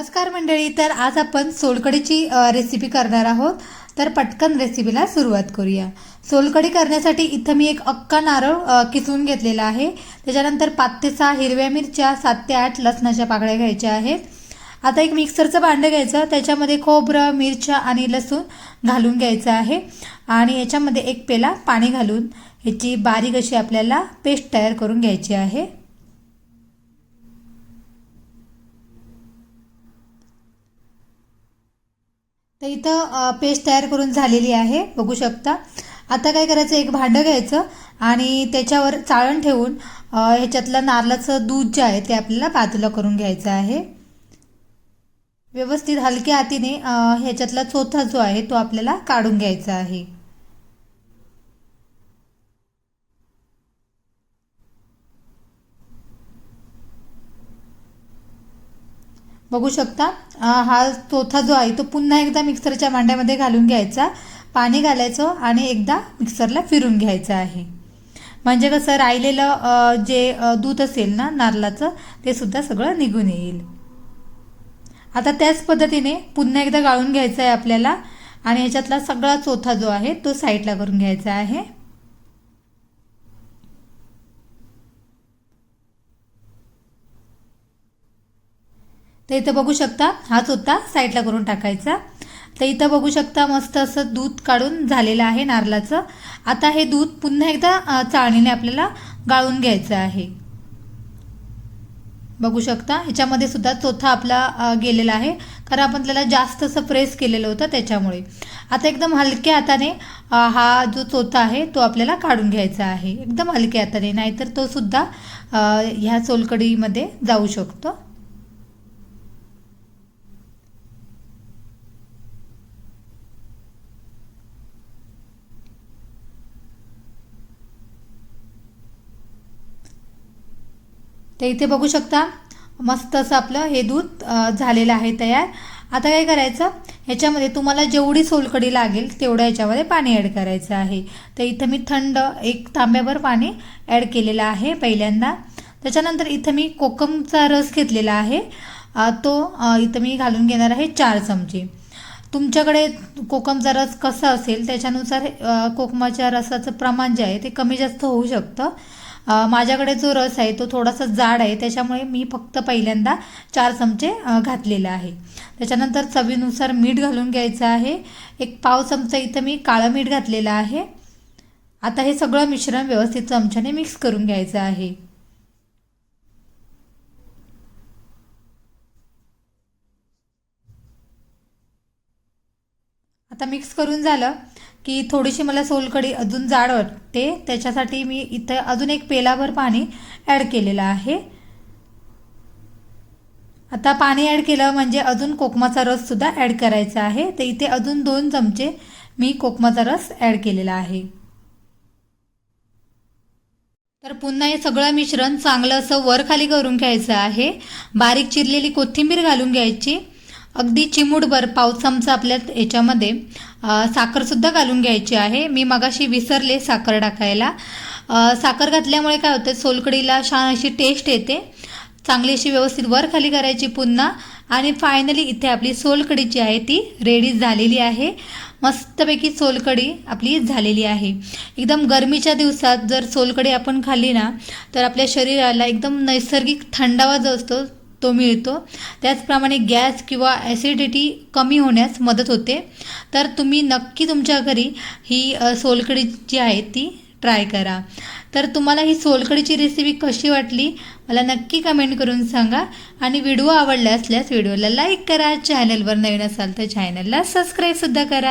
नमस्कार मंडळी, तर आज आपण सोलकढीची रेसिपी करणार आहोत। तर पटकन रेसिपीला सुरुवात करूया। सोलकढी करण्यासाठी इथं मी एक अख्खा नारळ किसून घेतलेला आहे। त्याच्यानंतर 5 ते 6 हिरव्या मिरच्या, 7 ते 8 लसणाच्या पाकळ्या घ्यायच्या आहेत। आता एक मिक्सरचं भांडं घ्यायचं, त्याच्यामध्ये खोबरं, मिरच्या आणि लसूण घालून घ्यायचं आहे आणि याच्यामध्ये एक पेला पाणी घालून याची बारीक अशी आपल्याला पेस्ट तयार करून घ्यायची आहे। तर इथं पेस्ट तयार करून झालेली आहे, बघू शकता। आता काय करायचं, एक भांडं घ्यायचं आणि त्याच्यावर चाळण ठेवून ह्याच्यातलं नारळाचं दूध जे आहे ते आपल्याला बाजूला करून घ्यायचं आहे। व्यवस्थित हलक्या हाताने ह्याच्यातला चोथा जो आहे तो आपल्याला काढून घ्यायचा आहे। बघू शकता, हा चोथा जो आहे तो पुन्हा एकदा मिक्सरच्या भांड्यामध्ये घालून घ्यायचा, पाणी घालायचं आणि एकदा मिक्सरला फिरून घ्यायचं आहे। म्हणजे कसं राहिलेलं जे दूध असेल ना नारळाचं ते सुद्धा सगळं निघून येईल। आता त्याच पद्धतीने पुन्हा एकदा गाळून घ्यायचं आहे आपल्याला आणि ह्याच्यातला सगळा चोथा जो आहे तो साईडला करून घ्यायचा आहे। तर इथं बघू शकता हा चोथा साईडला करून टाकायचा। तर इथं बघू शकता मस्त असं दूध काढून झालेलं आहे नारळाचं। आता हे दूध पुन्हा एकदा चाळणीने आपल्याला गाळून घ्यायचं आहे। बघू शकता ह्याच्यामध्ये सुद्धा चोथा आपला गेलेला आहे, कारण आपण त्याला जास्त असं प्रेस केलेलं होतं त्याच्यामुळे। आता एकदम हलक्या हाताने हा जो चोथा आहे तो आपल्याला काढून घ्यायचा आहे, एकदम हलक्या हाताने, नाहीतर तो सुद्धा ह्या सोलकढीमध्ये जाऊ शकतो। तर इथे बघू शकता मस्त असं आपलं हे दूध झालेलं आहे तयार। आता काय करायचं, ह्याच्यामध्ये तुम्हाला जेवढी सोलकढी लागेल तेवढं ह्याच्यामध्ये पाणी ॲड करायचं आहे। तर इथं मी थंड 1 तांब्याभर पाणी ॲड केलेलं आहे पहिल्यांदा। त्याच्यानंतर इथं मी कोकमचा रस घेतलेला आहे, तो इथं मी घालून घेणार आहे 4 चमचे। तुमच्याकडे कोकमचा रस कसा असेल त्याच्यानुसार कोकमाच्या रसाचं प्रमाण जे आहे ते कमी जास्त होऊ शकतं। माझ्याकडे जो रस आहे तो थोडासा जाड आहे, त्याच्यामुळे मी फक्त पहिल्यांदा 4 चमचे घातलेला आहे। त्याच्यानंतर चवीनुसार मीठ घालून घ्यायचं आहे, 1 पाव चमचा इथं मी काळं मीठ घातलेलं आहे। आता हे सगळं मिश्रण व्यवस्थित चमच्याने मिक्स करून घ्यायचं आहे। आता मिक्स करून झालं की थोडीशी मला सोलकढी अजून जाड वाटते, त्याच्यासाठी मी इथं अजून 1 पेलाभर पाणी ॲड केलेलं आहे। आता पाणी ॲड केलं म्हणजे अजून कोकमाचा रस सुद्धा ॲड करायचा आहे। तर इथे अजून 2 चमचे मी कोकमाचा रस ॲड केलेला आहे। तर पुन्हा हे सगळं मिश्रण चांगलं असं वर खाली करून घ्यायचं आहे। बारीक चिरलेली कोथिंबीर घालून घ्यायची, अगदी चिमूटभर पाव चमचा आपल्या याच्यामध्ये साखरसुद्धा घालून घ्यायची आहे। मी मगाशी विसरले साखर टाकायला। साखर घातल्यामुळे काय होतं, सोलकढीला छान अशी टेस्ट येते। चांगली अशी व्यवस्थित वर खाली करायची पुन्हा, आणि फायनली इथे आपली सोलकढी जी आहे ती रेडी झालेली आहे। मस्तपैकी सोलकढी आपली झालेली आहे। एकदम गरमीच्या दिवसात जर सोलकढी आपण खाल्ली ना तर आपल्या शरीराला एकदम नैसर्गिक थंडावा जो असतो तो मिळतो। त्याचप्रमाणे गॅस किंवा ॲसिडिटी कमी होण्यास मदत होते। तर तुम्ही नक्की तुमच्या घरी ही सोलकढी जी आहे ती ट्राय करा। तर तुम्हाला ही सोलकढीची रेसिपी कशी वाटली मला नक्की कमेंट करून सांगा, आणि व्हिडिओ आवडला असल्यास व्हिडिओला लाईक करा, चॅनलवर नवीन असाल तर चॅनलला सबस्क्राईबसुद्धा करा।